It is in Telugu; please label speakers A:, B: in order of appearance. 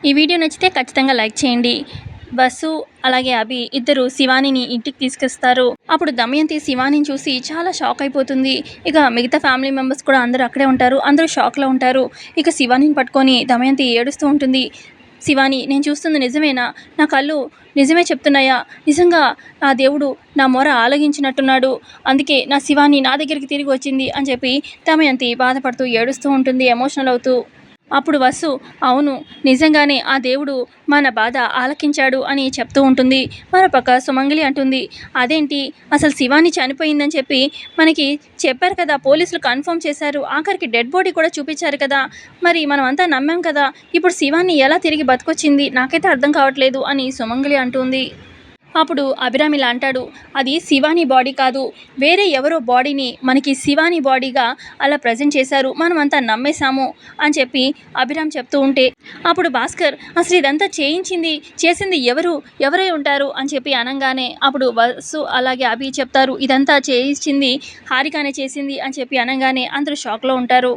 A: ఈ వీడియో నచ్చితే ఖచ్చితంగా లైక్ చేయండి. వసు అలాగే అభి ఇద్దరు శివానిని ఇంటికి తీసుకొస్తారు. అప్పుడు దమయంతి శివానిని చూసి చాలా షాక్ అయిపోతుంది. ఇక మిగతా ఫ్యామిలీ మెంబర్స్ కూడా అందరూ అక్కడే ఉంటారు. అందరూ షాక్లో ఉంటారు. ఇక శివానిని పట్టుకొని దమయంతి ఏడుస్తూ ఉంటుంది. శివాని, నేను చూస్తుంది నిజమేనా? నా కళ్ళు నిజమే చెప్తున్నాయా? నిజంగా ఆ దేవుడు నా మొర ఆలగించినట్టున్నాడు. అందుకే నా శివాని నా దగ్గరికి తిరిగి వచ్చింది అని చెప్పి దమయంతి బాధపడుతూ ఏడుస్తూ ఉంటుంది, ఎమోషనల్ అవుతూ. అప్పుడు వసు, అవును, నిజంగానే ఆ దేవుడు మన బాధ ఆలకించాడు అని చెప్తూ ఉంటుంది. మరోపక్క సుమంగళి అంటుంది, అదేంటి, అసలు శివాని చనిపోయిందని చెప్పి మనకి చెప్పారు కదా, పోలీసులు కన్ఫర్మ్ చేశారు, ఆఖరికి డెడ్ బాడీ కూడా చూపించారు కదా, మరి మనం అంతా నమ్మాం కదా, ఇప్పుడు శివాని ఎలా తిరిగి బతికొచ్చింది, నాకైతే అర్థం కావట్లేదు అని సుమంగళి అంటుంది. అప్పుడు అభిరామ్ ఇలా అంటాడు, అది శివాని బాడీ కాదు, వేరే ఎవరో బాడీని మనకి శివాని బాడీగా అలా ప్రజెంట్ చేశారు, మనమంతా నమ్మేశాము అని చెప్పి అభిరామ్ చెప్తూ ఉంటే, అప్పుడు భాస్కర్, అసలు ఇదంతా చేసింది ఎవరై ఉంటారు అని చెప్పి అనగానే అప్పుడు వసు అలాగే అభి చెప్తారు, ఇదంతా చేయించింది హారికానే చేసింది అని చెప్పి అనగానే అందరూ షాక్లో ఉంటారు.